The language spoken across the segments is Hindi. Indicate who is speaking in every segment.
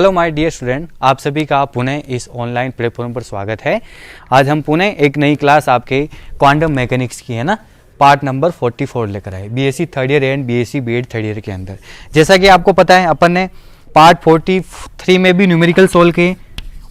Speaker 1: हेलो माय डियर स्टूडेंट, आप सभी का पुनः इस ऑनलाइन प्लेटफॉर्म पर स्वागत है। आज हम पुनः एक नई क्लास आपके क्वांटम मैकेनिक्स की है ना, पार्ट नंबर 44 लेकर आए BSc third year and BSc BEd third year के अंदर। जैसा कि आपको पता है अपन ने पार्ट 43 में भी न्यूमेरिकल सोल्व किए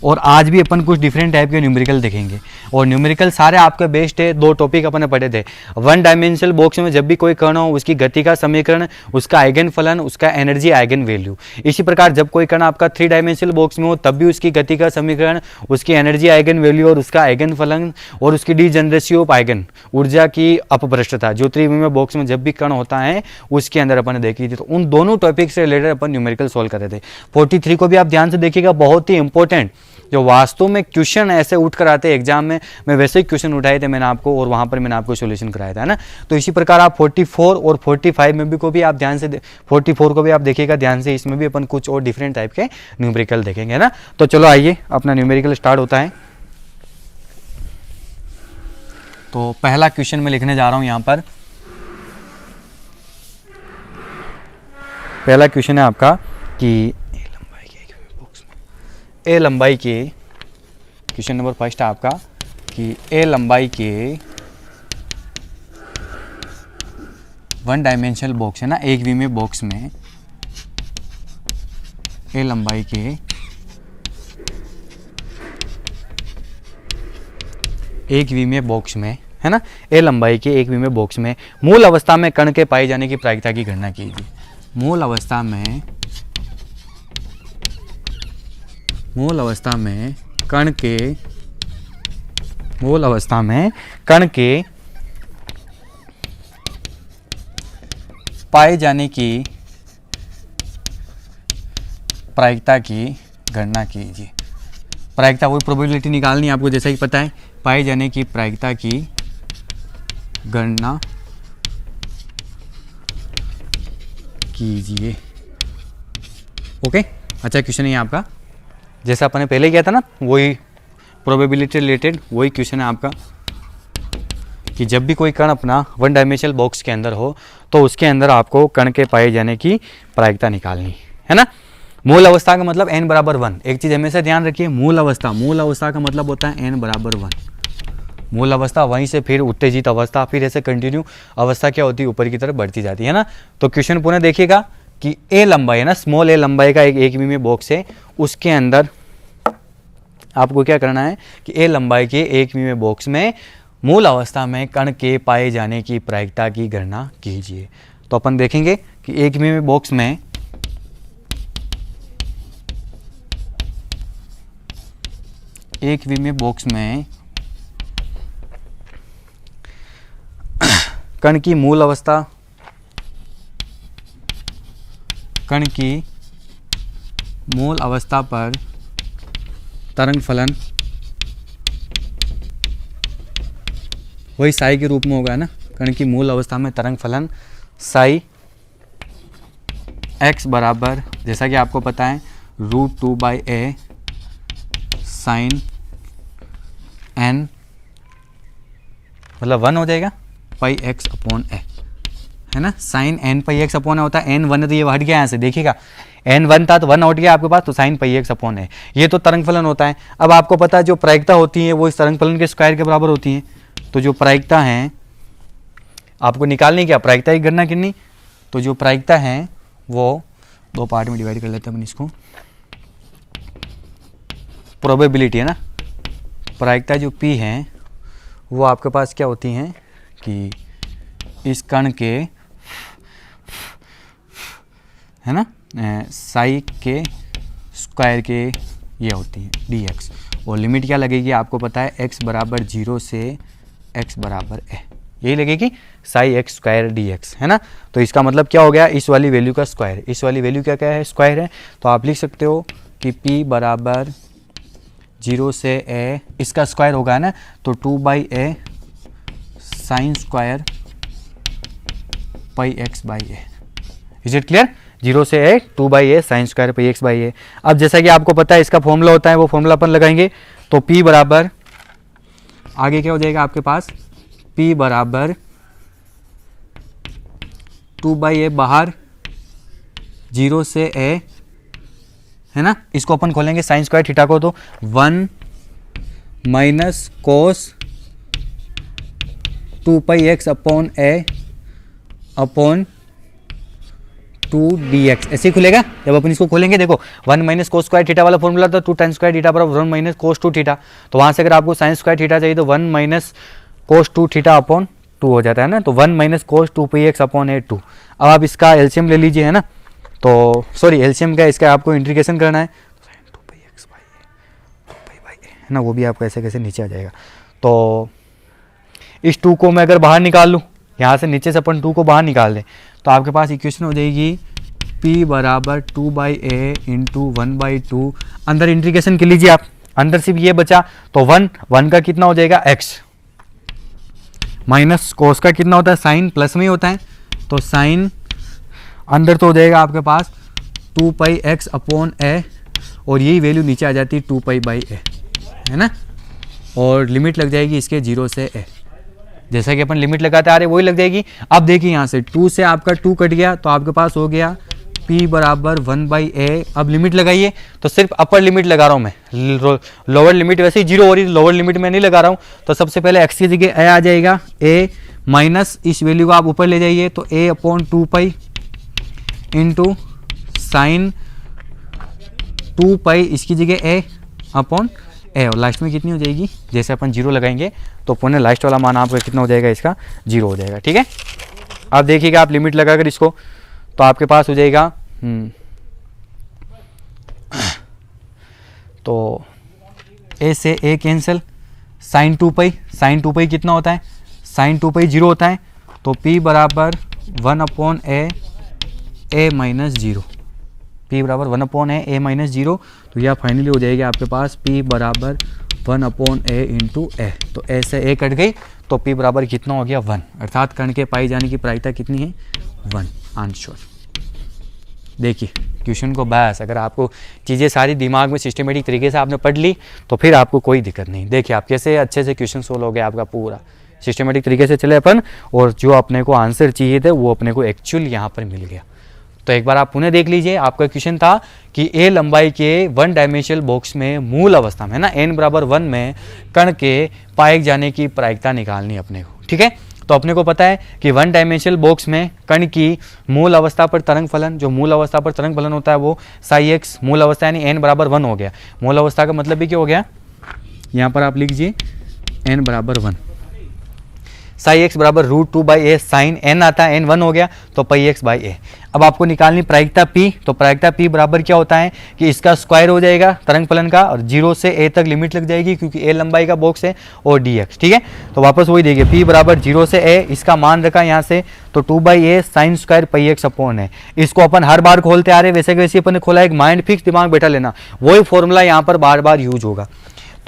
Speaker 1: और आज भी अपन कुछ डिफरेंट टाइप के न्यूमेरिकल देखेंगे। और न्यूमेरिकल सारे आपके बेस्ड है, दो टॉपिक अपन ने पढ़े थे। वन डायमेंशनल बॉक्स में जब भी कोई कण हो उसकी गति का समीकरण, उसका आइगन फलन, उसका एनर्जी आइगन वैल्यू। इसी प्रकार जब कोई कण आपका थ्री डायमेंशनल बॉक्स में हो तब भी उसकी गति का समीकरण, उसकी एनर्जी आइगन वैल्यू और उसका आइगन फलन और उसकी डीजनरेसी ऑफ आइगन ऊर्जा की अपभ्रष्टता, जो त्रिविमीय बॉक्स में जब भी कण होता है उसके अंदर अपन ने देखी थी। तो उन दोनों टॉपिक से रिलेटेड अपन न्यूमेरिकल सोल्व कर रहे थे। 43 को भी आप ध्यान से देखिएगा, बहुत ही इंपॉर्टेंट, जो वास्तव में क्वेश्चन ऐसे उठ कर आते हैं एग्जाम में। मैं वैसे ही क्वेश्चन उठाए थे मैंने आपको, और वहां पर मैंने आपको सॉल्यूशन कराया था, है ना। तो इसी प्रकार आप 44 और 45 में भी को भी आप ध्यान से 44 को भी आप देखिएगा ध्यान से, इसमें भी अपन कुछ और डिफरेंट टाइप के न्यूमेरिकल देखेंगे, है ना। तो चलो आइए, अपना न्यूमेरिकल स्टार्ट होता है। तो पहला क्वेश्चन मैं लिखने जा रहा हूं यहां पर। पहला क्वेश्चन है आपका कि ए लंबाई के, क्वेश्चन नंबर फर्स्ट है आपका कि ए लंबाई के वन डायमेंशनल बॉक्स है ना, एक विमीय बॉक्स में, ए लंबाई के एक विमीय बॉक्स में, है ना, ए लंबाई के एक विमीय बॉक्स में मूल अवस्था में कण के पाए जाने की प्रायिकता की गणना कीजिए। मूल अवस्था में कण के पाए जाने की प्रायिकता की गणना कीजिए। प्रायिकता वही प्रोबेबिलिटी निकालनी है आपको, जैसा कि पता है, पाए जाने की प्रायिकता की गणना कीजिए। ओके, अच्छा क्वेश्चन है आपका, जैसा अपन ने पहले किया था ना, वही प्रोबेबिलिटी रिलेटेड वही क्वेश्चन है आपका कि जब भी कोई कण अपना वन डायमेंशनल बॉक्स के अंदर हो तो उसके अंदर आपको कण के पाए जाने की प्रायिकता निकालनी है ना। मूल अवस्था का मतलब n बराबर 1। एक चीज हमेशा ध्यान रखिए, मूल अवस्था का मतलब होता है n बराबर 1। मूल अवस्था, वहीं से फिर उत्तेजित अवस्था, फिर ऐसे कंटिन्यू अवस्था क्या होती है, ऊपर की तरफ बढ़ती जाती है ना। तो क्वेश्चन पुनः देखिएगा कि ए लंबाई है ना, स्मॉल ए लंबाई का एक विमीय बॉक्स है, उसके अंदर आपको क्या करना है कि ए लंबाई के एक विमीय बॉक्स में मूल अवस्था में कण के पाए जाने की प्रायिकता की गणना कीजिए। तो अपन देखेंगे कि एक विमीय बॉक्स में कण की मूल अवस्था, कण की मूल अवस्था पर तरंग फलन वही साई के रूप में होगा ना। कण की मूल अवस्था में तरंग फलन साई x बराबर, जैसा कि आपको पता है, √2/a साइन n, मतलब 1 हो जाएगा πx/a, है ना। साइन n πx/a होता है, n 1 है तो ये हट गया यहाँ से, देखिएगा n 1 था तो 1 हट गया आपके पास, तो साइन πx/a। ये तो तरंग फलन होता है। अब आपको पता है जो प्रायिकता होती है वो इस तरंग फलन के स्क्वायर के बराबर होती है। तो जो प्रायिकता है आपको निकालनी, क्या प्रायिकता की गणना करनी। तो जो प्रायिकता है वो दो पार्ट में डिवाइड कर लेते हैं अपन इसको। प्रोबेबिलिटी है ना, प्रायिकता जो p है वो आपके पास क्या होती हैं कि इस कण के, है ना, साई के स्क्वायर के ये होती है dx। और लिमिट क्या लगेगी आपको पता है, x बराबर 0 से x बराबर a, यही लगेगी साई x स्क्वायर dx, है ना। तो इसका मतलब क्या हो गया, इस वाली वैल्यू का स्क्वायर, इस वाली वैल्यू क्या क्या है, स्क्वायर है। तो आप लिख सकते हो कि p बराबर 0 से a, इसका स्क्वायर होगा ना, तो 2/a sine square πx/a। Is it clear? 0 से a 2/a sine square πx/a। अब जैसा कि आपको पता है इसका फॉर्मूला होता है, वो फॉर्मूला अपन लगाएंगे। तो p बराबर, आगे क्या हो जाएगा आपके पास, p बराबर 2/a बाहर 0 से a, है ना। इसको अपन खोलेंगे साइन स्क्वायर थीटा को, तो 1 minus cos 2 pi x upon ए अपॉन 2dx ऐसे ही खुलेगा। जब अपन इसको खोलेंगे, देखो 1 माइनस कोस स्क्वायर थीटा वाला फॉर्मूला था 2 tan स्क्वायर थीटा बराबर 1 माइनस कोस 2 थीटा, तो वहां से अगर आपको साइन स्क्वायर थीटा चाहिए तो 1 माइनस कोस 2 थीटा अपॉन 2 हो जाता है ना, तो 1 minus cos 2 pi x upon ए 2। अब आप इसका एलसीएम ले लीजिए, है ना, तो सॉरी एलसीएम का इसका आपको इंटीग्रेशन करना है, sin 2 pi X by A 2 pi by A, है ना, वो भी आपको ऐसे कैसे नीचे आ जाएगा। तो इस 2 को मैं अगर बाहर निकाल लूँ, यहाँ से नीचे से अपन 2 को बाहर निकाल दें, तो आपके पास इक्वेशन हो जाएगी p बराबर 2 बाई ए इंटू 1/2। अंदर इंटीग्रेशन कर लीजिए आप, अंदर सिर्फ ये बचा, तो 1 का कितना हो जाएगा x, माइनस कोस का कितना होता है साइन, प्लस में ही होता है, तो साइन अंदर तो हो जाएगा आपके पास 2 पाई एक्स अपॉन ए, और यही वैल्यू नीचे आ जाती है 2 पाई बाई ए, है ना, और लिमिट लग जाएगी इसके 0 से ए, जैसा कि अपन लिमिट लगाते आ रहे वही लग जाएगी। अब देखिए यहाँ से 2 से आपका 2 कट गया, तो आपके पास हो गया p बराबर 1/a। अब लिमिट लगाइए, तो सिर्फ अपर लिमिट लगा रहा हूँ मैं, लोअर लिमिट वैसे ही 0 हो रही है, लोअर लिमिट में नहीं लगा रहा हूँ, तो सबसे पहले x की जगह a आ जाएगा, a माइनस इस वैल्यू को आप ऊपर ले जाइए, तो a upon 2 pi into sine 2 पाई इसकी जगह a अपॉन ए, और लास्ट में कितनी हो जाएगी, जैसे अपन 0 लगाएंगे तो पुनः लास्ट वाला मान आपका कितना हो जाएगा, इसका 0 हो जाएगा। ठीक है, अब देखिएगा आप लिमिट लगाकर इसको, तो आपके पास हो जाएगा तो ए से ए कैंसिल, साइन 2 पाई कितना होता है, साइन 2 पाई 0 होता है, तो p बराबर 1 अपॉन ए माइनस 0, p बराबर 1 अपॉन ए माइनस 0, तो यह फाइनली हो जाएगी आपके पास p बराबर 1 अपॉन ए इंटू ए, तो ए से ए कट गई, तो p बराबर कितना हो गया 1, अर्थात कण के पाई जाने की प्रायिकता कितनी है 1, आंसर। देखिए क्वेश्चन को बस अगर आपको चीज़ें सारी दिमाग में सिस्टमेटिक तरीके से आपने पढ़ ली, तो फिर आपको कोई दिक्कत नहीं। देखिए आप कैसे अच्छे से क्वेश्चन सोल्व हो गया आपका, पूरा सिस्टमेटिक तरीके से चले अपन, और जो अपने को आंसर चाहिए थे वो अपने को एक्चुअल यहाँ पर मिल गया। तो एक बार आप पुनः देख लीजिए, आपका क्वेश्चन था कि ए लंबाई के 1 डायमेंशनल बॉक्स में मूल अवस्था में, है ना, n बराबर 1 में कण के पाए जाने की प्रायिकता निकालनी अपने को। ठीक है, तो अपने को पता है कि 1 डायमेंशनल बॉक्स में कण की मूल अवस्था पर तरंग फलन, जो मूल अवस्था पर तरंग फलन होता है वो साई एक्स मूल अवस्था यानी n बराबर 1 हो गया। मूल अवस्था का मतलब भी क्या हो गया, यहाँ पर आप लिख लीजिए n बराबर 1, साई एक्स बराबर √2/a, साइन n आता है, n 1 हो गया, तो पाई एक्स बाई ए। अब आपको निकालनी प्रायिकता p, तो प्रायिकता p बराबर क्या होता है कि इसका स्क्वायर हो जाएगा तरंग फलन का, और 0 से a तक लिमिट लग जाएगी क्योंकि a लंबाई का बॉक्स है, और dx। ठीक है, तो वापस वही देखिए p बराबर 0 से a, इसका मान रखा यहाँ से, तो 2/a sine square pi x upon है। इसको अपन हर बार खोलते आ रहे, वैसे वैसे अपन ने खोला, एक माइंड फिक्स दिमाग बैठा लेना, वही फॉर्मूला यहाँ पर बार बार यूज होगा।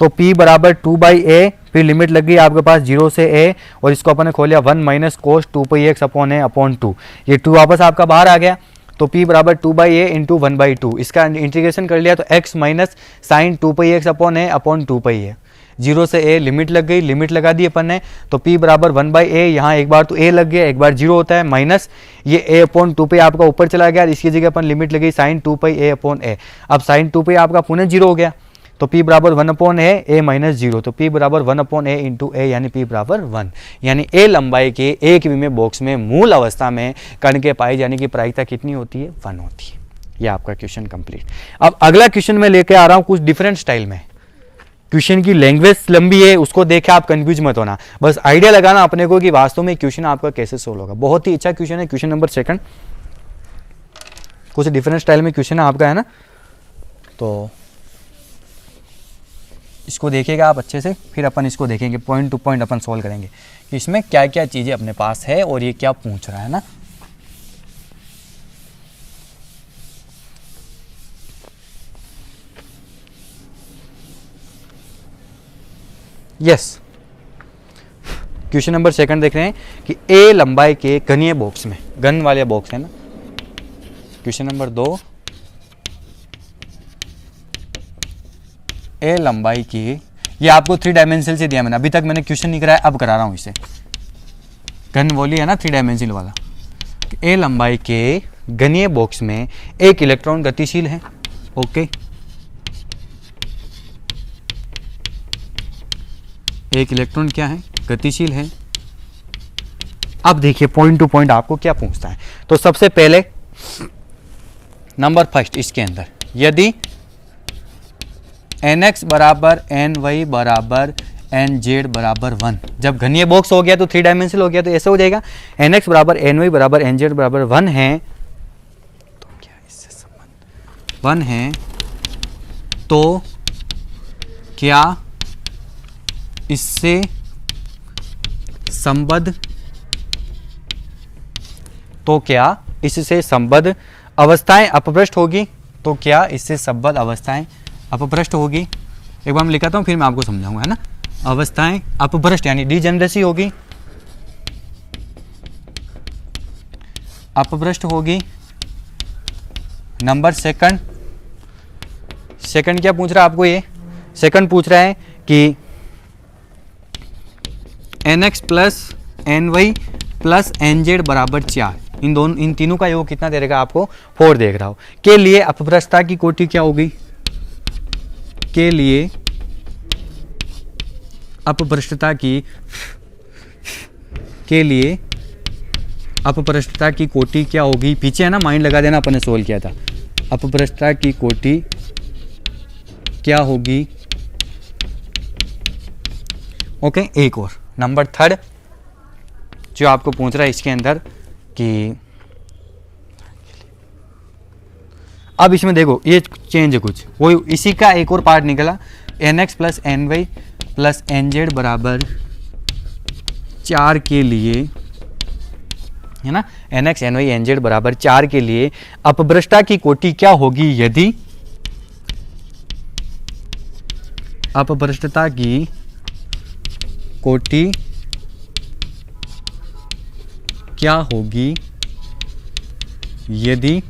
Speaker 1: तो p बराबर 2/a, फिर लिमिट लग गई आपके पास 0 से a, और इसको अपन ने खोलिया 1 minus cos 2 pi x upon ए अपॉन 2, ये 2 वापस आपका बाहर आ गया, तो p बराबर 2/a इंटू 1/2, इसका इंटीग्रेशन कर लिया, तो x minus sign 2 pi x upon ए अपॉन 2 पाई है, 0 से a लिमिट लग गई, लिमिट लगा दी अपन ने, तो p बराबर 1/a, यहाँ एक बार तो a लग गया, एक बार 0 होता है, माइनस ये a अपॉन 2 पाई आपका ऊपर चला गया, इसकी जगह अपन लिमिट लगी साइन 2 पाई a अपॉन ए। अब साइन 2 पाई आपका पुनः 0 हो गया, तो p बराबर 1 अपॉन ए माइनस 0, तो p बराबर 1 अपॉन ए इंटू ए, यानी p बराबर 1, यानी a लंबाई के एक विमीय बॉक्स में मूल अवस्था में कण के पाए जाने की प्रायिकता कितनी होती है 1 होती है। ये आपका क्वेश्चन कंप्लीट। अब अगला क्वेश्चन मैं लेके आ रहा हूँ कुछ डिफरेंट स्टाइल में, क्वेश्चन की लैंग्वेज लंबी है, उसको देखे आप कंफ्यूज मत होना, बस आइडिया लगाना अपने को कि वास्तव में क्वेश्चन आपका कैसे सोल्व होगा। बहुत ही अच्छा क्वेश्चन है, क्वेश्चन नंबर 2, कुछ डिफरेंट स्टाइल में क्वेश्चन आपका है ना, तो इसको देखिएगा आप अच्छे से, फिर अपन इसको देखेंगे पॉइंट टू पॉइंट अपन सॉल्व करेंगे कि इसमें क्या क्या चीज़ें अपने पास है और ये क्या पूछ रहा है ना। यस, क्वेश्चन नंबर 2 देख रहे हैं कि ए लंबाई के घनीय बॉक्स में, घन वाले बॉक्स है ना। क्वेश्चन नंबर 2, ए लंबाई की, ये आपको 3 डायमेंशनल से दिया मैंने, अभी तक मैंने क्वेश्चन नहीं कराया, अब करा रहा हूं इसे, घन वॉली है ना 3 डायमेंशनल वाला। ए लंबाई के घनीय बॉक्स में एक इलेक्ट्रॉन गतिशील है, ओके। एक इलेक्ट्रॉन क्या है, गतिशील है। अब देखिए पॉइंट टू पॉइंट आपको क्या पूछता है। तो सबसे पहले नंबर फर्स्ट इसके अंदर, यदि nx बराबर ny बराबर nz बराबर 1, जब घनीय बॉक्स हो गया तो 3 डायमेंशनल हो गया, तो ऐसे हो जाएगा nx बराबर ny बराबर nz बराबर 1 है, तो क्या इससे संबंध 1 है, तो क्या इससे संबद्ध, तो क्या इससे संबद्ध अवस्थाएं अपभ्रष्ट होगी, तो क्या इससे संबद्ध अवस्थाएं अपभ्रष्ट होगी। एक बार मैं लिखाता हूं फिर मैं आपको समझाऊंगा, है ना। अवस्थाएं अपभ्रष्ट यानी डिजेनरेसी होगी, अपभ्रष्ट होगी। नंबर सेकंड क्या पूछ रहा है आपको, ये सेकंड पूछ रहा है कि nx plus ny plus nz बराबर 4, इन तीनों का योग कितना दे देगा आपको, 4 देख रहा हो, के लिए अपभ्रष्टता की कोटि क्या होगी, के लिए अपभ्रष्टता की कोटि क्या होगी, पीछे है ना, माइंड लगा देना, अपन ने सोल्व किया था। अपभ्रष्टता की कोटि क्या होगी। ओके, एक और नंबर थर्ड जो आपको पूछ रहा है इसके अंदर कि अब इसमें देखो ये चेंज है कुछ, वो इसी का एक और पार्ट निकला, nx plus ny plus nz बराबर 4 के लिए, है ना, nx ny nz बराबर 4 के लिए अपभ्रष्टता की कोटि क्या होगी, यदि अपभ्रष्टता की कोटि क्या होगी, यदि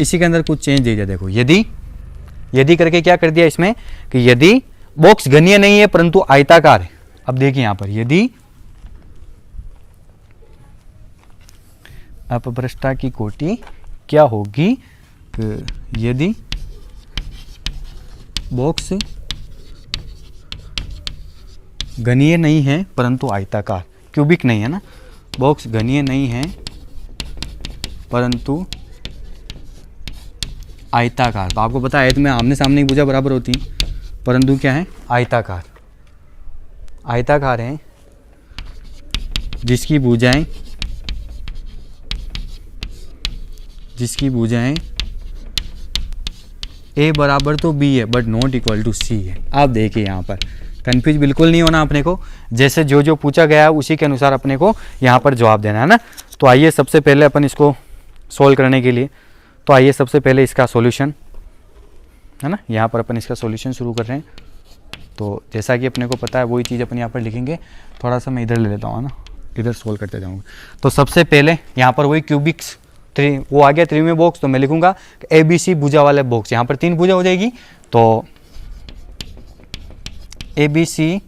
Speaker 1: इसी के अंदर कुछ चेंज दे दिया। देखो यदि करके क्या कर दिया इसमें कि यदि बॉक्स घनीय नहीं है परंतु आयताकार है। अब देखिए यहां पर यदि अपभ्रष्टता की कोटि क्या होगी, यदि बॉक्स घनीय नहीं है परंतु आयताकार, क्यूबिक नहीं है ना, बॉक्स घनीय नहीं है परंतु आयताकार। तो आपको पता है, तो मैं आमने सामने की भुजा बराबर होती है, परंतु क्या है, आयताकार, आयताकार है, जिसकी भुजाएं ए बराबर तो बी है बट नॉट इक्वल टू सी है। आप देखिए यहाँ पर कंफ्यूज बिल्कुल नहीं होना अपने को, जैसे जो पूछा गया है उसी के अनुसार अपने को यहाँ पर जवाब देना है ना। तो आइए सबसे पहले अपन इसको सोल्व करने के लिए, तो आइए सबसे पहले इसका सॉल्यूशन, है ना, यहाँ पर अपन इसका सॉल्यूशन शुरू कर रहे हैं। तो जैसा कि अपने को पता है वही चीज़ अपन यहाँ पर लिखेंगे, थोड़ा सा मैं इधर ले लेता हूँ ना, इधर सोल्व करते जाऊँगा। तो सबसे पहले यहाँ पर वही क्यूबिक्स 3 वो आ गया, 3 में बॉक्स, तो मैं लिखूंगा ABC भुजा वाले बॉक्स, यहाँ पर 3 भुजा हो जाएगी, तो ABC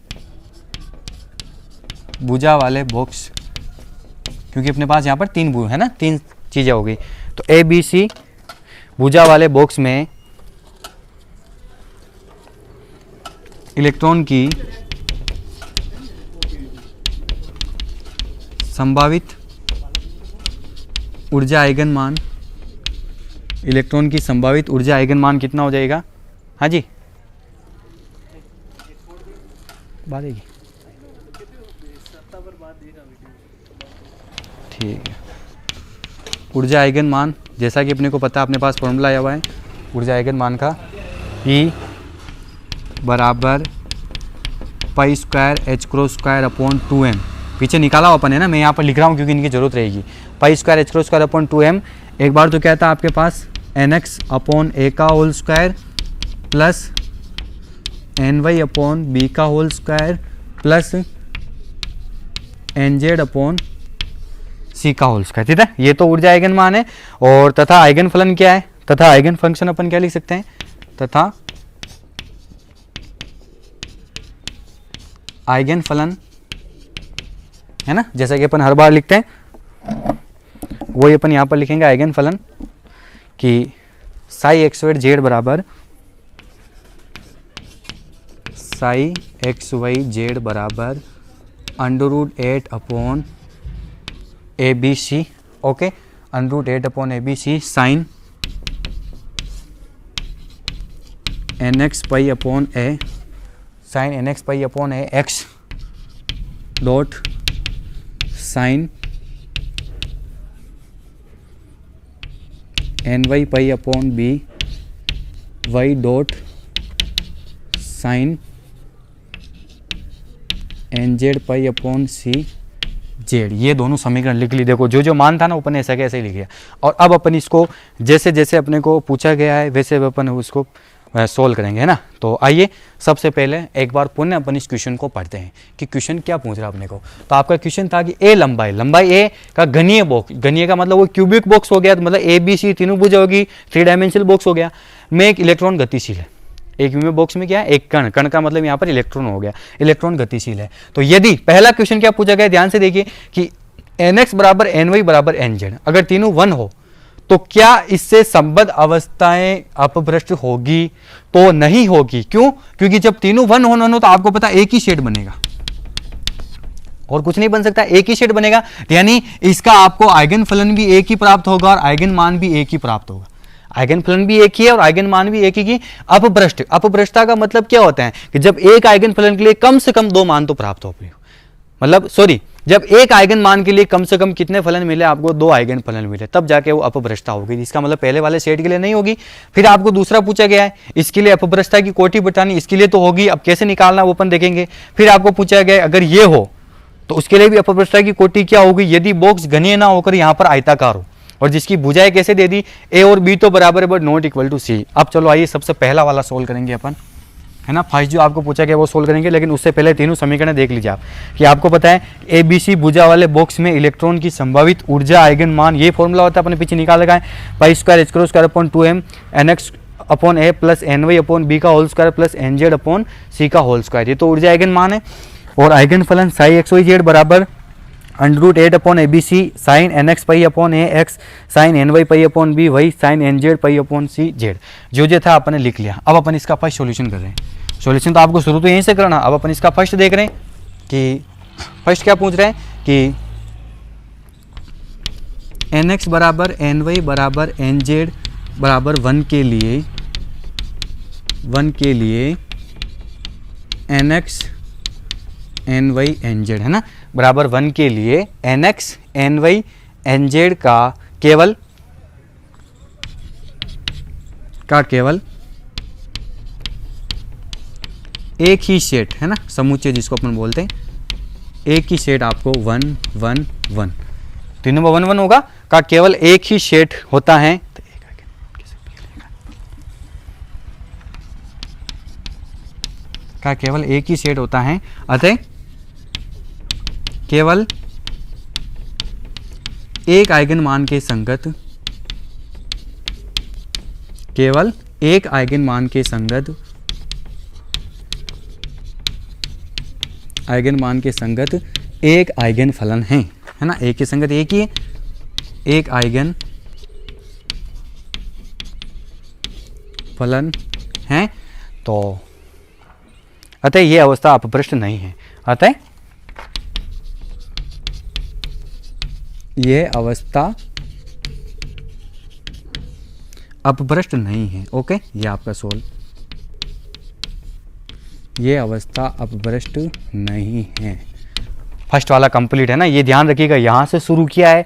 Speaker 1: भुजा वाले बॉक्स, क्योंकि अपने पास यहाँ पर 3 भुजा है ना, 3 चीज़ें हो गई। तो ABC भुजा वाले बॉक्स में इलेक्ट्रॉन की संभावित ऊर्जा आइगन मान, इलेक्ट्रॉन की संभावित ऊर्जा आइगन मान कितना हो जाएगा, हाँ जी बात है, ठीक है। ऊर्जा आइगन मान जैसा कि अपने को पता है, अपने पास फॉर्मूला आया हुआ है ऊर्जा आइगन मान का, E बराबर पाई square h cross square upon 2m, पीछे निकाला हुआ अपन है ना, मैं यहाँ पर लिख रहा हूँ क्योंकि इनकी जरूरत रहेगी। Pi square h cross square upon 2m, एक बार तो क्या था आपके पास nx अपॉन a का whole square plus ny upon b का whole square plus nz upon c का होल स्क्वायर, ठीक है। ये तो ऊर्जा आइगन मान है, और तथा आइगन फलन क्या है, तथा आइगन फंक्शन अपन क्या लिख सकते हैं, तथा आइगन फलन, है ना, जैसा कि अपन हर बार लिखते हैं वही अपन यहाँ पर लिखेंगे आइगन फलन कि साई एक्स स्क्वायर जेड बराबर साई एक्स वाई जेड बराबर √8 upon A B C, okay, √8 upon A B C sine n x pi upon A, sine n x pi upon A x dot sine n y pi upon B y dot sine n z pi upon C z. ये दोनों समीकरण लिख ली। देखो जो जो मान था ना अपन ऐसा कैसे लिख लिया। और अब अपन इसको जैसे जैसे अपने को पूछा गया है वैसे अपन उसको सोल्व करेंगे, है ना। तो आइए सबसे पहले एक बार पुनः अपन इस क्वेश्चन को पढ़ते हैं कि क्वेश्चन क्या पूछ रहा है अपने को। तो आपका क्वेश्चन था कि ए लंबाई ए का घनीय बॉक्स, घनीय का मतलब वो क्यूबिक बॉक्स हो गया, तो मतलब ए बी सी तीनों भुजा होगी, 3 डायमेंशनल बॉक्स हो गया, में एक इलेक्ट्रॉन गतिशील है। एक में बॉक्स में क्या है, एक कण, कण का मतलब यहाँ पर इलेक्ट्रॉन हो गया, इलेक्ट्रॉन गतिशील है। तो यदि पहला क्वेश्चन क्या पूछा गया, ध्यान से देखिए कि nx बराबर ny बराबर nz, अगर तीनों 1 हो तो क्या इससे संबद्ध अवस्थाएं अपभ्रष्ट होगी? तो नहीं होगी। क्यों? क्योंकि जब तीनों 1 होना तो आपको पता एक ही शेड बनेगा और कुछ नहीं बन सकता, एक ही शेड बनेगा, यानी इसका आपको आइगन फलन भी एक ही प्राप्त होगा और आइगन मान भी एक ही प्राप्त होगा। आइगन फलन भी एक ही है और आइगन मान भी एक ही की। अपभ्रष्ट, अपभ्रष्टता का मतलब क्या होता है कि जब एक आइगन फलन के लिए कम से कम 2 मान तो प्राप्त हो, मतलब सॉरी, जब एक आइगन मान के लिए कम से कम कितने फलन मिले, आपको 2 आइगन फलन मिले, तब जाके वो अपभ्रष्टता होगी। इसका मतलब पहले वाले सेट के लिए नहीं होगी। फिर आपको दूसरा पूछा गया है, इसके लिए अपभ्रष्टता की कोटि बतानी, इसके लिए तो होगी, अब कैसे निकालना वो अपन देखेंगे। फिर आपको पूछा गया है अगर ये हो तो उसके लिए भी अपभ्रष्टता की कोटि क्या होगी, यदि बॉक्स घनीय ना होकर यहाँ पर आयताकार हो और जिसकी भुजाएं कैसे दे दी, ए और बी तो बराबर है बट नॉट इक्वल टू सी। अब चलो आइए सबसे पहला वाला सोल्व करेंगे अपन, है ना। फर्स्ट जो आपको पूछा गया वो सोल्व करेंगे, लेकिन उससे पहले तीनों समीकरण देख लीजिए आप कि आपको पता है ए बी सी भुजा वाले बॉक्स में इलेक्ट्रॉन की संभावित ऊर्जा आइगन मान, ये फॉर्मूला होता है अपने पीछे निकाल लगा है, pi square H square upon 2m N X upon A plus N Y upon B का whole square plus N Z upon C का होल स्क्वायर। ये तो ऊर्जा आइगन मान है। और आइगन फलन साई एक्स वाई जेड बराबर √8 upon A B C sine n x pi upon A x sine n y pi upon B y sine n z pi upon C z. जो था अपन ने लिख लिया। अब अपन इसका फर्स्ट सॉल्यूशन कर रहे हैं। सॉल्यूशन तो आपको शुरू तो यहीं से करना। अब अपन इसका फर्स्ट देख रहे हैं कि फर्स्ट क्या पूछ रहे हैं कि एन एक्स बराबर एन वाई बराबर एन जेड बराबर 1 के लिए n x n y n z, है ना, बराबर 1 के लिए n x n y n z का केवल एक ही सेट, है ना, समुच्चय जिसको अपन बोलते हैं, एक ही सेट आपको 1 1 1 तीनों में 1 1 होगा का केवल एक ही सेट होता है। का केवल एक ही सेट होता है, अतः केवल एक आइगन मान के संगत, केवल एक आइगन मान के संगत आइगन मान के संगत एक आइगन फलन है ना, एक के संगत एक ही है, एक आइगन फलन है। तो अतः यह अवस्था अपभ्रष्ट नहीं है, अतः यह अवस्था अपभ्रष्ट नहीं है। ओके, ये आपका सोल्व, ये अवस्था अपभ्रष्ट नहीं है। फर्स्ट वाला कंप्लीट है ना, ये ध्यान रखिएगा। यहाँ से शुरू किया है,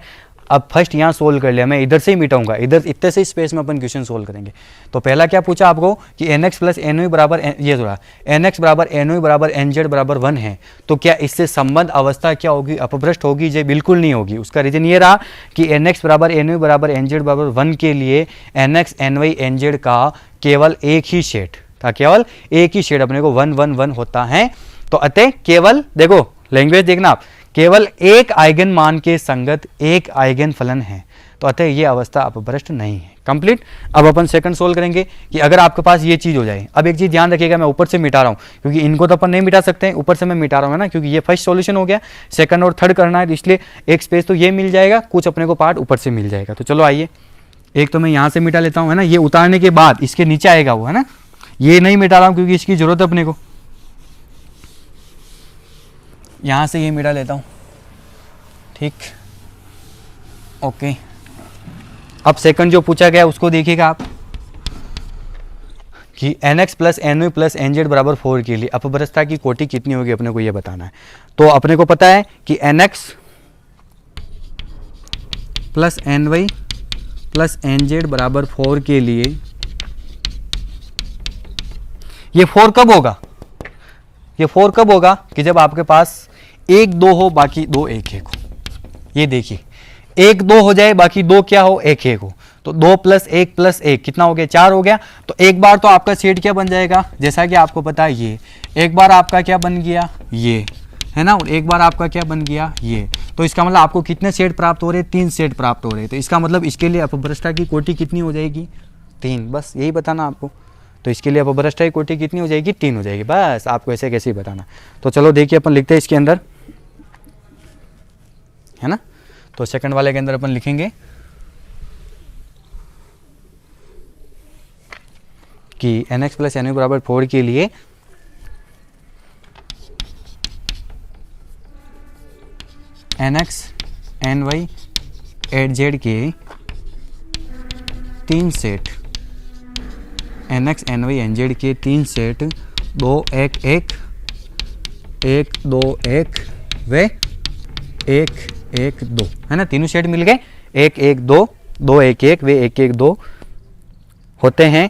Speaker 1: अब फर्स्ट यहाँ सोल्व कर लिया, मैं इधर से ही मिटाऊंगा, इधर इतने से स्पेस में अपन क्वेश्चन सोल्व करेंगे। तो पहला क्या पूछा आपको कि n x plus N y बराबर ये थोड़ा एन एक्स बराबर एन वाई बराबर एन जेड बराबर 1 है, तो क्या इससे संबंध अवस्था क्या होगी, अपभ्रष्ट होगी? ये बिल्कुल नहीं होगी। उसका रीजन ये रहा कि एन एक्स बराबर एन वाई बराबर एन जेड बराबर 1 के लिए n x n y n z का केवल एक ही सेट था, केवल एक ही सेट अपने को 1 1 1 होता है। तो अतः केवल देखो लैंग्वेज देखना आप, केवल एक आइगन मान के संगत एक आइगन फलन है, तो अतः ये अवस्था अपभ्रष्ट नहीं है। कंप्लीट। अब अपन सेकंड सोल्व करेंगे कि अगर आपके पास ये चीज हो जाए। अब एक चीज ध्यान रखिएगा, मैं ऊपर से मिटा रहा हूँ क्योंकि इनको तो अपन नहीं मिटा सकते हैं, ऊपर से मैं मिटा रहा हूँ, है ना, क्योंकि ये फर्स्ट सॉल्यूशन हो गया, सेकंड और थर्ड करना है, तो इसलिए एक स्पेस तो ये मिल जाएगा, कुछ अपने को पार्ट ऊपर से मिल जाएगा। तो चलो आइए, एक तो मैं यहाँ से मिटा लेता हूँ, है ना, ये उतारने के बाद इसके नीचे आएगा वो, है ना, ये नहीं मिटा रहा हूँ क्योंकि इसकी जरूरत है अपने को, यहाँ से ये मिटा लेता हूँ, ठीक, ओके। अब सेकंड जो पूछा गया उसको देखिएगा आप कि nx plus ny plus nz बराबर 4 के लिए अपभ्रष्टता की कोटि कितनी होगी, अपने को ये बताना है। तो अपने को पता है कि nx plus ny plus nz बराबर 4 के लिए ये 4 कब होगा, ये 4 कब होगा कि जब आपके पास 1 2 हो बाकी 2 1 1 हो। ये देखिए 1 2 हो जाए बाकी 2 क्या हो, 1 1 हो, तो 2 प्लस 1 कितना हो गया, 4 हो गया। तो एक बार तो आपका सेट क्या बन जाएगा, जैसा कि आपको पता है ये एक बार आपका क्या बन गया, ये है ना, और एक बार आपका क्या बन गया, ये। तो इसका मतलब आपको कितने सेट प्राप्त हो रहे हैं, 3 सेट प्राप्त हो रहे हैं। तो इसका मतलब इसके लिए अपभ्रष्टता की कोटि कितनी हो जाएगी, 3, बस यही बताना आपको। तो इसके लिए अपभ्रष्टता की कोटि कितनी हो जाएगी, 3 हो जाएगी, बस आपको ऐसे कैसे ही बताना। तो चलो देखिए अपन लिखते हैं इसके अंदर, है ना। तो सेकंड वाले के अंदर अपन लिखेंगे कि nx प्लस ny बराबर 4 के लिए nx ny nz के 3 सेट, nx ny nz के 3 सेट 2 1 1 1 2 1 व 1 1 2, है ना, तीनों सेट मिल गए, 1 1 2 2 1 1 वे 1 1 2 होते हैं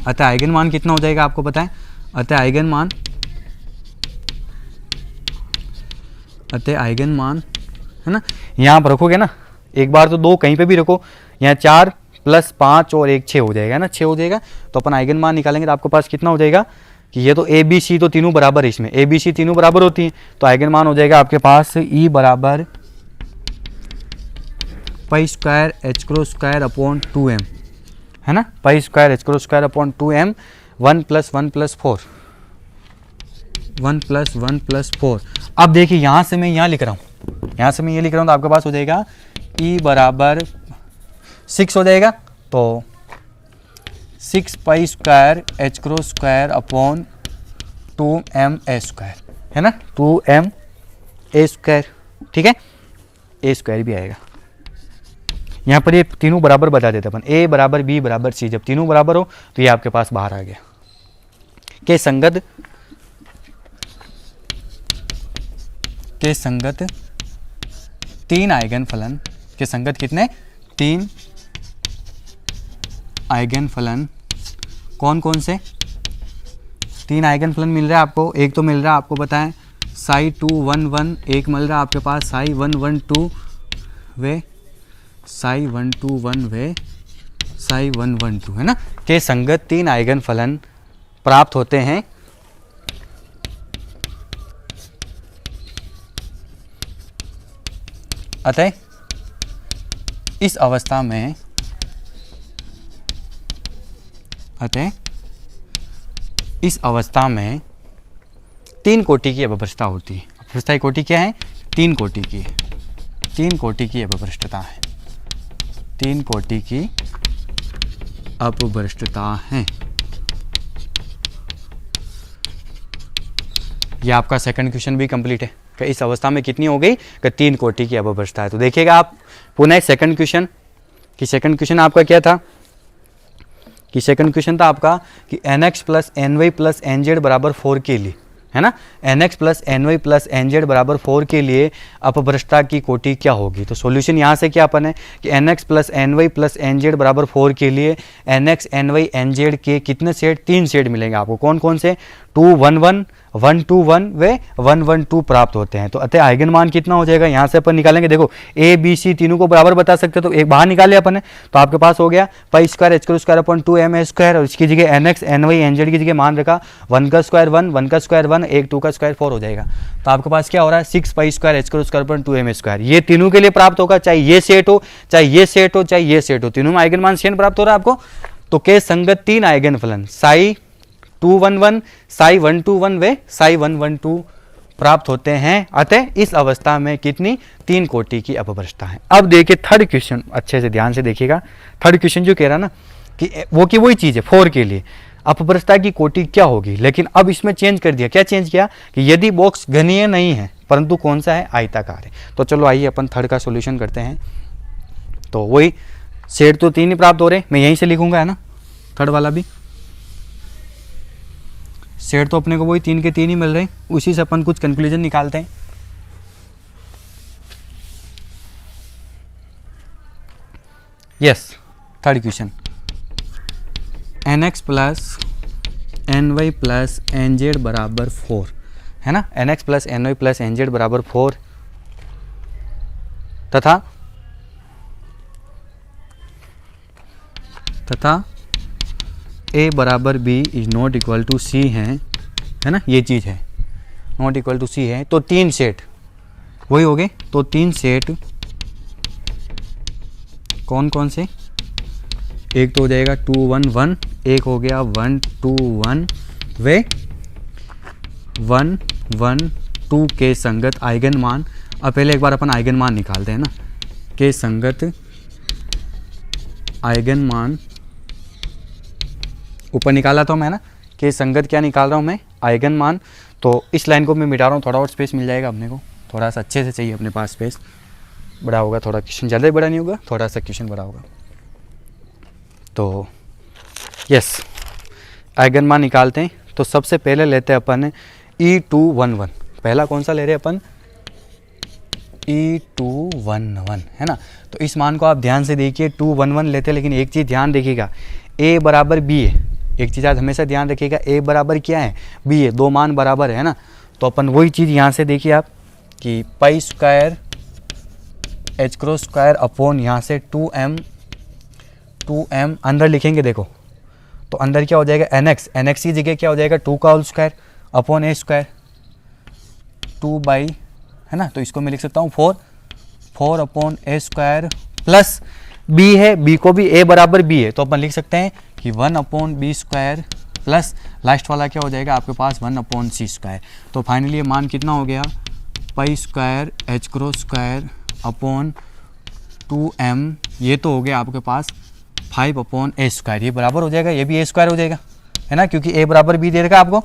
Speaker 1: अतः आइगन मान कितना हो जाएगा आपको पता है, अतः आइगन मान है ना, यहाँ पर रखोगे ना, एक बार तो 2 कहीं पे भी रखो, यहाँ 4 प्लस 5 और 1 6 हो जाएगा ना, 6 हो जाएगा। तो अपन आइगन मान निकालेंगे तो आपके पास कितना हो जाएगा कि ये तो ए बी सी तो तीनों बराबर है, इसमें ए बी सी तीनों बराबर होती हैं, तो आइगन मान हो जाएगा आपके पास ई बराबर पाई square H crow square upon 2m, है ना, पाई square H crow square upon 2m 1 plus 1 plus 4 1 plus 1 plus 4। अब देखिए यहाँ से मैं यहाँ लिख रहा हूँ, यहाँ से मैं ये लिख रहा हूँ, तो आपके पास हो जाएगा ई बराबर 6 हो जाएगा, तो 6 पाई square H crow square upon 2m ए स्क्वायर, है ना, 2m ए स्क्वायर, ठीक है, ए स्क्वायर भी आएगा। यहाँ पर ये तीनों बराबर बता देते अपन, ए बराबर बी बराबर सी, जब तीनों बराबर हो तो ये आपके पास बाहर आ गया के संगत 3 आइगन फलन के संगत कितने, 3 आइगन फलन, कौन कौन से 3 आइगन फलन मिल रहा है आपको, एक तो मिल रहा है आपको पता है साई 2 1 1, एक मिल रहा है आपके पास साई 1 1 2 वे साई 1 2 1 वे साई 1 1 2, है ना, के संगत 3 आइगन फलन प्राप्त होते हैं अतः इस अवस्था में 3 कोटि की अपभ्रष्टता होती है। अपभ्रष्टता की कोटि क्या है, 3 कोटि की है, 3 कोटि की अपभ्रष्टता है, 3 कोटि की अपभ्रष्टता है। यह आपका सेकंड क्वेश्चन भी कंप्लीट है कि इस अवस्था में कितनी हो गई कि 3 कोटि की अपभ्रष्टता है। तो देखिएगा आप पुनः सेकंड क्वेश्चन कि सेकंड क्वेश्चन आपका क्या था कि सेकंड क्वेश्चन था आपका कि nx plus ny plus nz बराबर 4 के लिए, है ना, nx plus ny plus nz बराबर 4 के लिए अपभ्रष्टता की कोटि क्या होगी। तो सॉल्यूशन यहाँ से क्या अपन है कि nx plus ny plus nz बराबर 4 के लिए nx ny nz के कितने सेट, 3 सेट मिलेंगे आपको, कौन कौन से, 2 1 1 1 2 1 वे 1 1 2 प्राप्त होते हैं। तो अतः आइगन मान कितना हो जाएगा, यहाँ से अपन निकालेंगे, देखो ए बी सी तीनों को बराबर बता सकते हैं, तो एक बाहर निकाले अपन ने, तो आपके पास हो गया pi square H crow square upon 2m ए स्क्वायर, और इसकी जगह nx ny nz की जगह मान रखा 1 का स्क्वायर 1 1 का स्क्वायर 1 1 2 का स्क्वायर 4 हो जाएगा। तो आपके पास क्या हो रहा है 6 पाई square H crow square upon 2m ए स्क्वायर, ये तीनों के लिए प्राप्त होगा, चाहे ये सेट हो चाहे ये सेट हो चाहे ये सेट हो, तीनों में आइगन मान सेम प्राप्त हो रहा है आपको। तो के संगत 3 आइगन फलन साई 2 1 1 साई 1 2 1 वे साई 1 1 2 प्राप्त होते हैं। अतः इस अवस्था में कितनी, 3 कोटि की अपभ्रष्टता है। अब देखिए थर्ड क्वेश्चन, अच्छे से ध्यान से देखिएगा, थर्ड क्वेश्चन जो कह रहा ना कि वही चीज़ है 4 के लिए। अपभ्रष्टता की कोटि क्या होगी। लेकिन अब इसमें चेंज कर दिया, क्या चेंज किया कि यदि बॉक्स घनीय नहीं है परंतु कौन सा है, आयताकार है। तो चलो आइए अपन थर्ड का सॉल्यूशन करते हैं। तो वही सेट तो 3 ही प्राप्त हो रहे, मैं यहीं से लिखूंगा, है ना, थर्ड वाला भी सेट तो अपने को वही 3 के 3 ही मिल रहे, उसी से अपन कुछ कंक्लूजन निकालते हैं। Yes, third question, nx plus ny plus nz बराबर 4, है ना, nx plus ny plus nz बराबर 4 तथा a बराबर b is not equal to c है ना, ये चीज़ है, नॉट इक्वल टू c है। तो 3 सेट वही हो गए। तो 3 सेट कौन कौन से, एक तो हो जाएगा 2 1 1, एक हो गया 1 2 1 वे 1 1 2 के संगत आइगन मान। अब पहले एक बार अपन आइगन मान निकालते हैं ना, के संगत आइगन मान ऊपर निकाला था मैं ना, के संगत क्या निकाल रहा हूँ मैं, आइगन मान। तो इस लाइन को मैं मिटा रहा हूँ, थोड़ा और स्पेस मिल जाएगा अपने को, थोड़ा सा अच्छे से चाहिए अपने पास स्पेस, बड़ा होगा थोड़ा, क्वेश्चन ज़्यादा बड़ा नहीं होगा, थोड़ा सा क्वेश्चन बड़ा होगा। तो यस, आइगन मान निकालते हैं। तो सबसे पहले लेते हैं अपन E211, पहला कौन सा ले रहे हैं अपन, E211, है ना। तो इस मान को आप ध्यान से देखिए, 211 लेते हैं, लेकिन एक चीज़ ध्यान देखिएगा, A बराबर B है, एक चीज़ आप हमेशा ध्यान रखिएगा, A बराबर क्या है, B है, 2 मान बराबर है ना। तो अपन वही चीज़ यहाँ से देखिए आप कि pi square h cross square upon यहाँ से 2m अंदर लिखेंगे, देखो तो अंदर क्या हो जाएगा, nx की जगह क्या हो जाएगा, 2 का whole square upon a square 2 by, है ना। तो इसको मैं लिख सकता हूँ 4 upon a square plus b है, b को भी a बराबर b है, तो अपन लिख सकते हैं कि 1 upon B square plus last वाला क्या हो जाएगा आपके पास 1 अपॉन सी स्क्वायर। तो फाइनली ये मान कितना हो गया, pi square h cross square upon 2m, ये तो हो गया आपके पास 5 अपॉन a स्क्वायर, ये बराबर हो जाएगा, ये भी a स्क्वायर हो जाएगा, है ना, क्योंकि a बराबर b दे रखा आपको,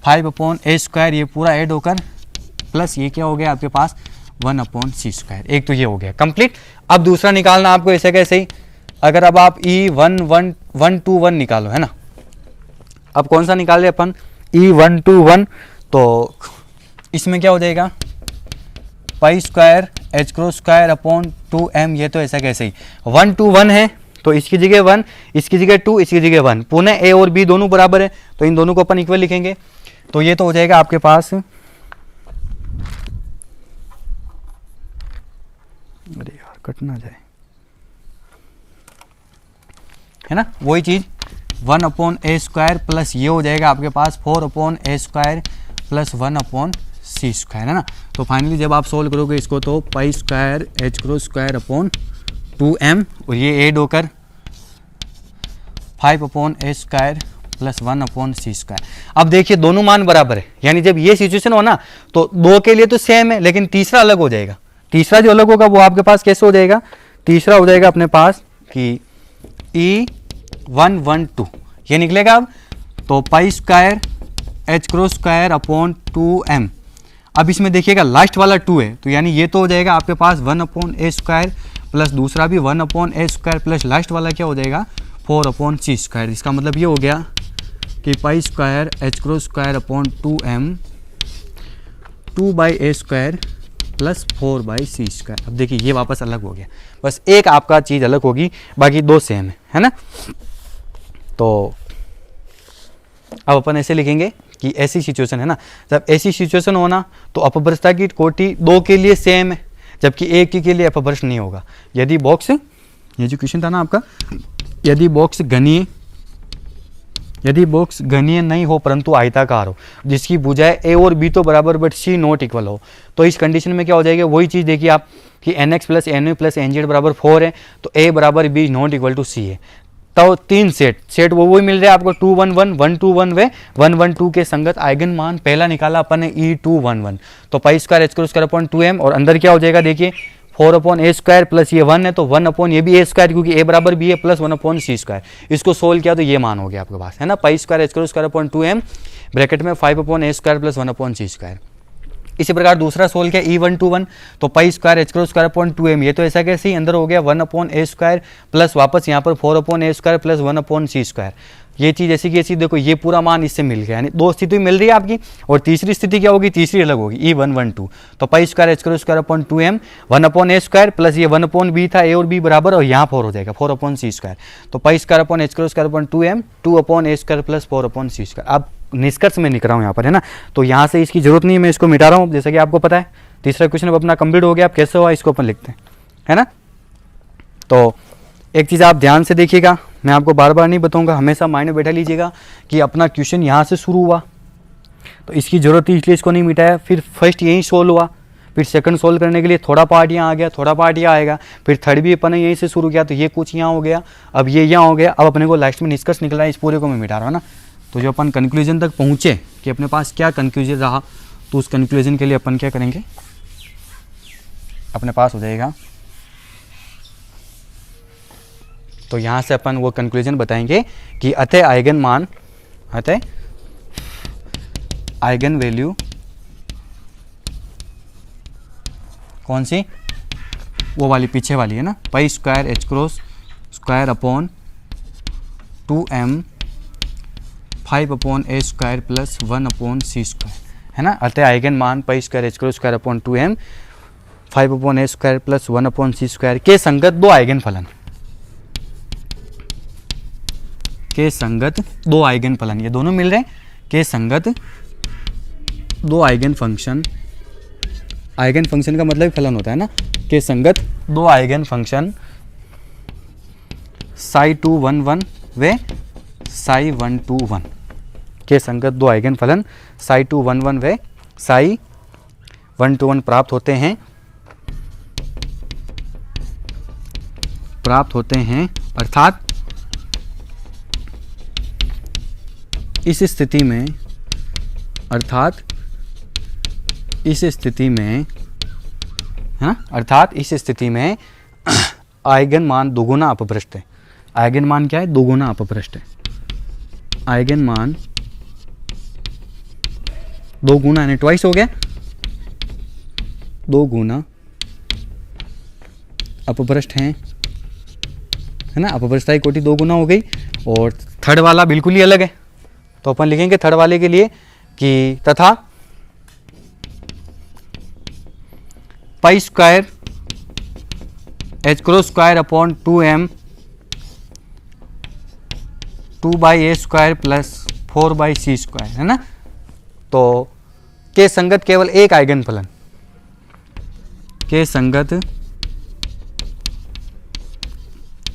Speaker 1: 5 अपॉन a स्क्वायर, ये पूरा ऐड होकर प्लस ये क्या हो गया आपके पास 1 अपॉन सी स्क्वायर। एक तो ये हो गया कंप्लीट। अब दूसरा निकालना आपको ऐसे कैसे ही, अगर अब आप E111 निकालो, है ना, अब कौन सा निकाले अपन, E121, तो इसमें क्या हो जाएगा, पाई square h cross square upon 2m, ये तो ऐसा कैसे ही 1 2 1 है, तो इसकी जगह 1, इसकी जगह 2, इसकी जगह 1, पुनः a और b दोनों बराबर है, तो इन दोनों को अपन इक्वल लिखेंगे। तो ये तो हो जाएगा आपके पास, अरे यार कट ना जाए, है ना, वही चीज 1 अपॉन a स्क्वायर प्लस ये हो जाएगा आपके पास 4 upon a square plus 1 upon C square, है ना। तो फाइनली जब आप सोल्व करोगे इसको तो pi square h cross square upon 2m और ये ऐड होकर 5 upon a square plus 1 upon C square. अब देखिए दोनों मान बराबर है, यानी जब ये सिचुएशन हो ना तो 2 के लिए तो सेम है, लेकिन तीसरा अलग हो जाएगा। तीसरा जो अलग होगा वो आपके पास कैसे हो जाएगा, तीसरा हो जाएगा अपने पास कि E112 ये निकलेगा। अब तो pi square h cross square upon 2m, अब इसमें देखिएगा लास्ट वाला 2 है, तो यानी ये तो हो जाएगा आपके पास 1 अपॉन a स्क्वायर प्लस दूसरा भी 1 upon a square plus last वाला क्या हो जाएगा 4 अपॉन सी स्क्वायर। इसका मतलब ये हो गया कि pi square h cross square upon 2m 2 by a square plus 4 by C square. अब देखिए ये वापस अलग हो गया, बस एक आपका चीज़ अलग होगी, बाकी 2 सेम है ना। तो अब अपन ऐसे लिखेंगे कि ऐसी सिचुएशन है ना, जब ऐसी सिचुएशन होना तो अपभ्रष्टता की कोटि 2 के लिए सेम है, जबकि एक के लिए अपभ्रष्ट नहीं होगा। यदि बॉक्स, ये जो क्वेश्चन था ना आपका, यदि बॉक्स घनीय नहीं हो परंतु आयताकार हो, जिसकी भुजाएं ए और बी तो बराबर बट सी नॉट इक्वल हो, तो इस कंडीशन में क्या हो जाएगा, वही चीज़ देखिए आप कि nx plus ny plus nz बराबर 4 है, तो a बराबर b नॉट इक्वल टू सी है। तो 3 सेट वो वही मिल रहा है आपको 2 1 1 1 2 1 वे 1 1 2 के संगत आइगन मान। पहला निकाला अपन ने E211, तो pi square h cross square upon 2m और अंदर क्या हो जाएगा देखिए 4/a² प्लस ये 1 है तो 1/ ये भी a², क्योंकि a बराबर b है, प्लस 1/c²। इसको सोल्व किया तो ये मान हो गया आपके पास, है ना, π²h²² ब्रैकेट में 5/a² प्लस 1/c²। इसी प्रकार दूसरा सोल्व किया E1 तो π²h²², ये तो ऐसा कैसे ही अंदर हो गया 1/a² प्लस वापस यहाँ पर 4/a² प्लस 1/c²। ये चीज़ ऐसी की ऐसी, देखो ये पूरा मान इससे मिल गया, यानी दो स्थिति मिल रही है आपकी। और तीसरी स्थिति क्या होगी, तीसरी अलग होगी, E1 तो π²h²² 1/a² प्लस ये 1/b था, a और b बराबर, और यहाँ 4 हो जाएगा 4/c²। तो π²h²² 2/a² प्लस 4/c²। अब निष्कर्ष में निकल रहा हूँ यहाँ पर, है ना, तो यहाँ से इसकी जरूरत नहीं है, मैं इसको मिटा रहा हूँ, जैसा कि आपको पता है। तीसरा क्वेश्चन अब अपना कंप्लीट हो गया। अब कैसे हुआ इसको अपन लिखते हैं, है ना। तो एक चीज़ आप ध्यान से देखिएगा, मैं आपको बार बार नहीं बताऊंगा, हमेशा माइंड में बैठा लीजिएगा कि अपना क्वेश्चन यहाँ से शुरू हुआ तो इसकी ज़रूरत थी, इसलिए इसको नहीं मिटाया। फिर फर्स्ट यहीं सोल्व हुआ, फिर सेकंड सोल्व करने के लिए थोड़ा पार्ट यहाँ आ गया, थोड़ा पार्ट यहाँ आएगा, फिर थर्ड भी अपन ने यहीं से शुरू किया तो ये कुछ यहाँ हो गया, अब ये यहाँ हो गया। अब अपने को लास्ट में निष्कर्ष निकला है, इस पूरे को मैं मिटा रहा हूँ ना। तो जो अपन कंक्लूजन तक पहुँचे कि अपने पास क्या कंक्लूजन रहा, तो उस कंक्लूजन के लिए अपन क्या करेंगे, अपने पास हो जाएगा, तो यहाँ से अपन वो कंक्लूजन बताएंगे कि अतः आइगन मान, अतः आइगन वैल्यू कौन सी, वो वाली पीछे वाली है ना, π²h² 2m 5/a² plus 1/c², है ना। अतः आइगन मान π²h² 2m 5/a² plus 1/c² के संगत दो आइगन फलन, के संगत दो आइगन फलन, ये दोनों मिल रहे हैं, के संगत दो आइगन फंक्शन, आइगन फंक्शन का मतलब फलन होता है ना, के संगत दो आइगन फंक्शन ψ211 व ψ121, के संगत दो आइगन फलन ψ211 व ψ121 प्राप्त होते हैं, अर्थात इस स्थिति में, आइगन मान दोगुना अपभ्रष्ट है। आइगन मान क्या है, दोगुना अपभ्रष्ट है। आइगन मान दो गुना यानी ट्वाइस हो गया, दो गुना अपभ्रष्ट हैं, है ना, अपभ्रष्टता की कोटि दो गुना हो गई। और थर्ड वाला बिल्कुल ही अलग है, तो अपन लिखेंगे थर्ड वाले के लिए कि तथा π² h² 2m 2/a² plus 4/c², है ना। तो के संगत केवल एक आइगन फलन, के संगत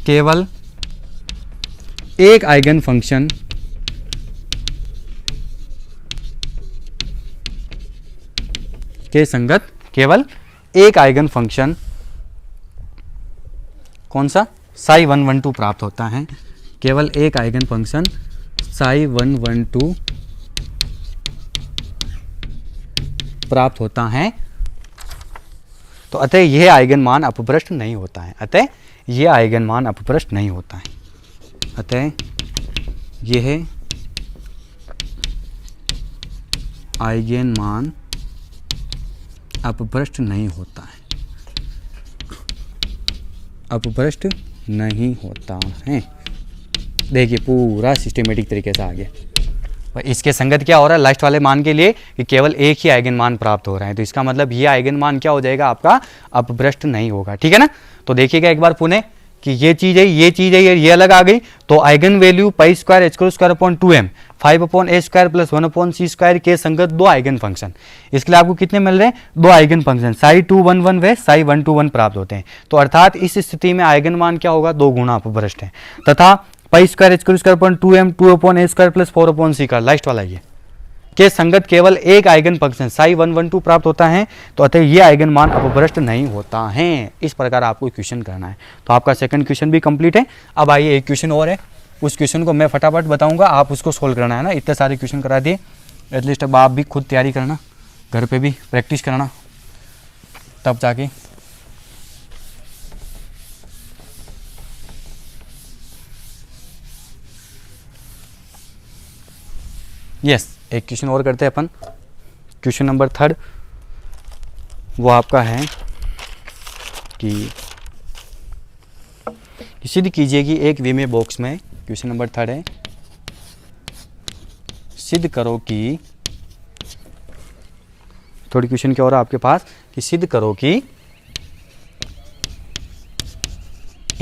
Speaker 1: केवल एक आइगन फंक्शन के संगत केवल एक आइगन फंक्शन कौन सा, ψ112 प्राप्त होता है, केवल एक आइगन फंक्शन ψ112 प्राप्त होता है। तो अतः यह आइगन मान अपभ्रष्ट नहीं होता है, अतः यह आइगन मान अपभ्रष्ट नहीं होता है, अतः यह आइगन मान अपभ्रष्ट नहीं होता है, अपभ्रष्ट नहीं होता है। देखिए पूरा सिस्टमेटिक तरीके से आ गया। इसके संगत क्या हो रहा है लास्ट वाले मान के लिए कि केवल एक ही आइगन मान प्राप्त हो रहा है, तो इसका मतलब ये आइगन मान क्या हो जाएगा आपका, अपभ्रष्ट नहीं होगा, ठीक है ना। तो देखिएगा एक बार पुनः कि ये चीज़ है, ये अलग आ गई, तो eigen value π² 2m 5/a² plus 1/c² के संगत दो आइगन फंक्शन, इसके लिए आपको कितने मिल रहे हैं, दो आइगन फंक्शन ψ211 व ψ121 प्राप्त होते हैं। तो अर्थात इस स्थिति में आइगन मान क्या होगा, दो गुना अपभ्रष्ट है, तथा π² 2m 2/a² plus 4/c² last वाला ये के संगत केवल एक आइगन फंक्शन ψ112 प्राप्त होता है, तो अतः ये आइगन मान अपभ्रष्ट नहीं होता है। इस प्रकार आपको क्वेश्चन करना है। तो आपका सेकंड क्वेश्चन भी कंप्लीट है। अब आइए एक क्वेश्चन और है, उस क्वेश्चन को मैं फटाफट बताऊंगा, आप उसको सोल्व करना है ना। इतने सारे क्वेश्चन करा दिए, एटलीस्ट अब आप भी खुद तैयारी करना, घर पे भी प्रैक्टिस करना, तब जाके यस, एक क्वेश्चन और करते हैं अपन। क्वेश्चन नंबर 3 वो आपका है कि सिद्ध कीजिए कि एक विमे बॉक्स में, क्वेश्चन नंबर 3 है, सिद्ध करो कि, थोड़ी क्वेश्चन क्या हो रहा है आपके पास कि सिद्ध करो कि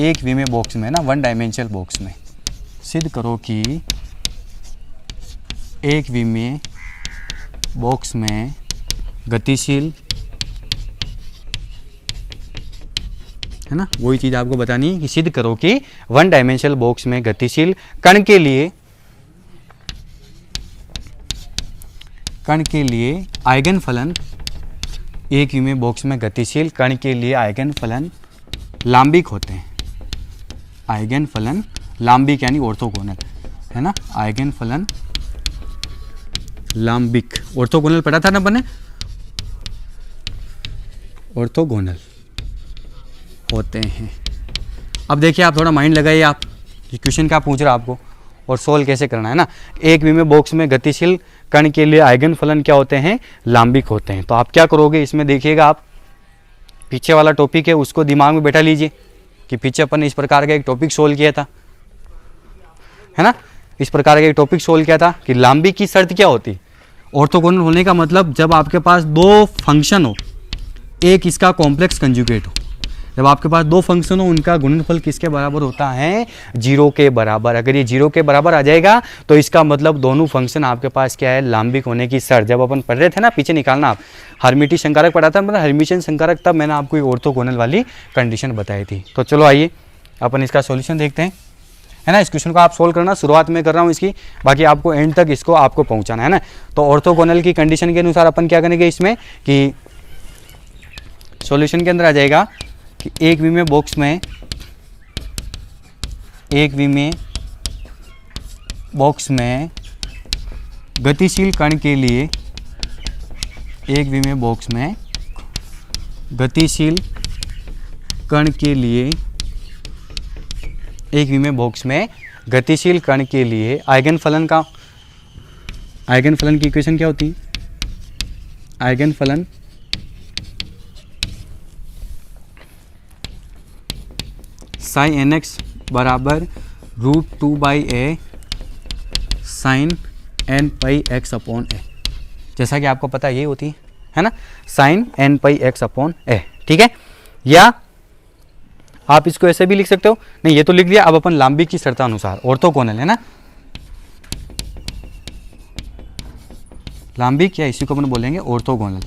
Speaker 1: एक विमे बॉक्स में ना, वन डायमेंशनल बॉक्स में, सिद्ध करो कि एक विमे बॉक्स में गतिशील, है ना, वही चीज़ आपको बतानी है कि सिद्ध करो कि वन डायमेंशनल बॉक्स में गतिशील कण के लिए आइगन फलन, एक विमे बॉक्स में गतिशील कण के लिए आइगन फलन लांबिक होते हैं। आइगन फलन लांबिक यानी ऑर्थोगोनल, है ना, आइगन फलन लांबिक, ऑर्थोगोनल पढ़ा था ना अपन ने, ऑर्थोगोनल होते हैं। अब देखिए आप थोड़ा माइंड लगाइए, आप क्वेश्चन क्या पूछ रहा है आपको और सोल्व कैसे करना है ना। एक विमे बॉक्स में गतिशील कण के लिए आइगन फलन क्या होते हैं, लांबिक होते हैं। तो आप क्या करोगे इसमें, देखिएगा आप पीछे वाला टॉपिक है उसको दिमाग में बैठा लीजिए कि पीछे अपन ने इस प्रकार का एक टॉपिक सोल्व किया था, है ना, इस प्रकार का एक टॉपिक सोल्व किया था कि लांबिक की शर्त क्या होती। ऑर्थोगोनल होने का मतलब जब आपके पास दो फंक्शन हो, एक इसका कॉम्प्लेक्स कंजुगेट हो, जब आपके पास दो फंक्शन हो उनका गुणनफल किसके बराबर होता है, 0 के बराबर। अगर ये 0 के बराबर आ जाएगा तो इसका मतलब दोनों फंक्शन आपके पास क्या है, लांबिक होने की शर्त। जब अपन पढ़ रहे थे ना पीछे निकालना, आप हर्मिटियन संकारक पढ़ा था, मतलब हर्मिटियन संकारक, तब मैंने आपको एक ऑर्थोगोनल वाली कंडीशन बताई थी। तो चलो आइए अपन इसका सॉल्यूशन देखते हैं, है ना। इस क्वेश्चन को आप सोल्व करना, शुरुआत में कर रहा हूँ इसकी, बाकी आपको एंड तक इसको आपको पहुँचाना है ना। तो ऑर्थोगोनल की कंडीशन के अनुसार अपन क्या करेंगे इसमें कि सॉल्यूशन के अंदर आ जाएगा कि एक विमे बॉक्स में, एक विमे बॉक्स में गतिशील कण के लिए, एक विमे बॉक्स में गतिशील कण के लिए, एक विमे बॉक्स में गतिशील कण के लिए आइगन फलन का, आइगन फलन की इक्वेशन क्या होती है, आइगन फलन साइन एन एक्स बराबर √2/a साइन n पाई x अपॉन ए, जैसा कि आपको पता ये होती है ना, साइन n पाई x अपॉन ए, ठीक है। या आप इसको ऐसे भी लिख सकते हो, नहीं ये तो लिख लिया। अब अपन लांबिक की शर्तानुसार, ऑर्थोगोनल है ना, लांबिक या इसी को अपन बोलेंगे ऑर्थोगोनल,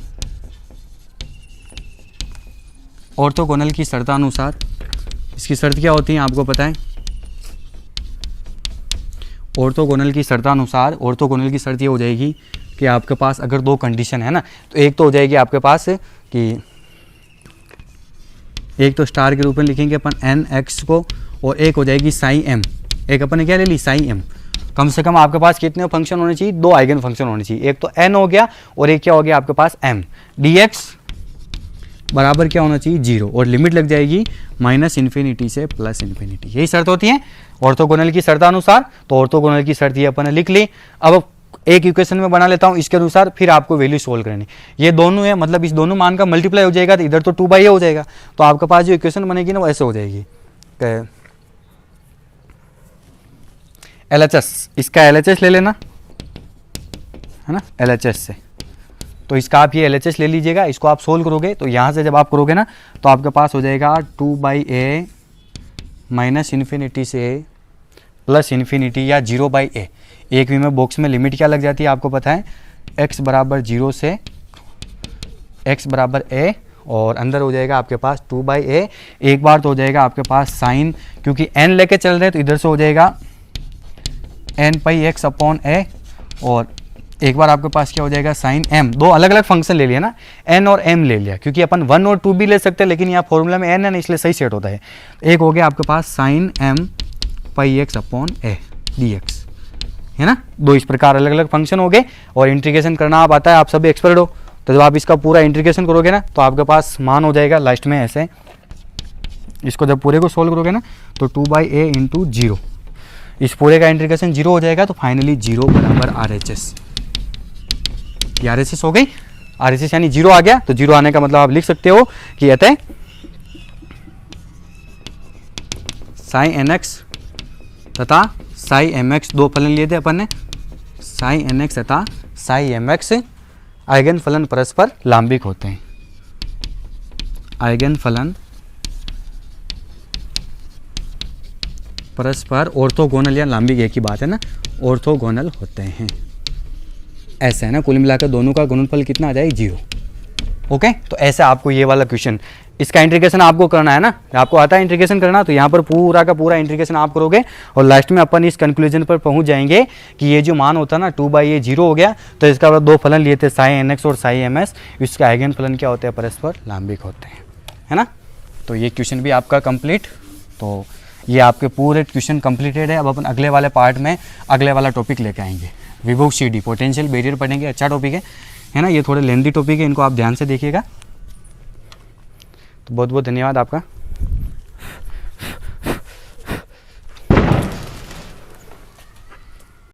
Speaker 1: ऑर्थोगोनल की शर्तानुसार, इसकी शर्त क्या होती है आपको पता है, ऑर्थोगोनल की शर्तानुसार, ऑर्थोगोनल की शर्त ये हो जाएगी कि आपके पास अगर दो कंडीशन है ना, तो एक तो हो जाएगी आपके पास कि एक तो स्टार के रूप में लिखेंगे अपन nx को, और एक हो जाएगी साइन m, एक अपन ने क्या ले ली, साइन m। कम से कम आपके पास कितने फंक्शन होने चाहिए, दो आइगन फंक्शन होने चाहिए, एक तो n हो गया और एक क्या हो गया आपके पास m। dx बराबर क्या होना चाहिए, 0, और लिमिट लग जाएगी -∞ से +∞। यही शर्त होती है ऑर्थोगोनल की शर्तानुसार। तो ऑर्थोगोनल की शर्त ये अपन ने लिख ली। अब एक इक्वेशन में बना लेता हूँ इसके अनुसार, फिर आपको वैल्यू सोल्व करनी। ये दोनों है, मतलब इस दोनों मान का मल्टीप्लाई हो जाएगा तो इधर तो 2/a हो जाएगा, तो आपके पास जो इक्वेशन बनेगी ना वो ऐसे हो जाएगी। LHS, इसका LHS ले लेना, है ना, LHS से, तो इसका आप ये LHS ले लीजिएगा। इसको आप सोल्व करोगे तो यहाँ से जब आप करोगे ना तो आपके पास हो जाएगा 2/a -∞ से +∞ या 0/a। एक विमे बॉक्स में लिमिट क्या लग जाती है आपको पता है, x बराबर 0 से x बराबर a, और अंदर हो जाएगा आपके पास 2/a। एक बार तो हो जाएगा आपके पास साइन, क्योंकि n लेके चल रहे हैं तो इधर से हो जाएगा n pi x upon a, और एक बार आपके पास क्या हो जाएगा साइन m। दो अलग अलग फंक्शन ले लिया ना, n और m ले लिया, क्योंकि अपन 1 और 2 भी ले सकते हैं, लेकिन यहाँ फॉर्मूला में n है ना, इसलिए सही सेट होता है। एक हो गया आपके पास sine m pi x upon a dx, है ना। दो इस प्रकार अलग अलग फंक्शन हो गए, और इंटीग्रेशन करना आप आता है, आप सभी एक्सपर्ट हो। तो जब आप इसका पूरा इंटीग्रेशन करोगे ना तो आपके पास मान हो जाएगा लास्ट में ऐसे, इसको जब पूरे को सोल्व करोगे ना तो 2/a × 0, इस पूरे का इंटीग्रेशन 0 हो जाएगा, तो फाइनली 0 बराबर RHS। ये RHS हो गई। RHS यानी 0 आ गया, तो 0 आने का मतलब आप लिख सकते हो कि अतः साई NX तथा साई MX, दो फलन लिए थे अपन ने, साई NX तथा साई MX आइगन फलन परस्पर लांबिक होते हैं। आइगन फलन परस्पर ऑर्थोगोनल या लांबिक, एक ही बात है ना, ऑर्थोगोनल होते हैं। ऐसे है ना, कुल मिलाकर दोनों का गुणनफल कितना आ जाएगा 0। ओके, तो ऐसे आपको ये वाला क्वेश्चन, इसका इंटीग्रेशन आपको करना है ना, आपको आता है इंटीग्रेशन करना, तो यहाँ पर पूरा का पूरा इंटीग्रेशन आप करोगे और लास्ट में अपन इस कंक्लूजन पर पहुँच जाएंगे कि ये जो मान होता है ना 2/0 हो गया, तो इसका बाद दो फलन लिए थे साई NX और साई MS, इसका आइगन फलन क्या होते हैं, परस्पर लांबिक होते हैं, है ना। तो ये क्वेश्चन भी आपका कंप्लीट। तो ये आपके पूरे क्वेश्चन कंप्लीटेड है। अब अपन अगले वाले पार्ट में अगले वाला टॉपिक लेके आएंगे, विभव CD पोटेंशियल बैरियर पढ़ेंगे। अच्छा टॉपिक है ना, ये थोड़े लेंथी टॉपिक है, इनको आप ध्यान से देखिएगा। तो बहुत बहुत धन्यवाद आपका।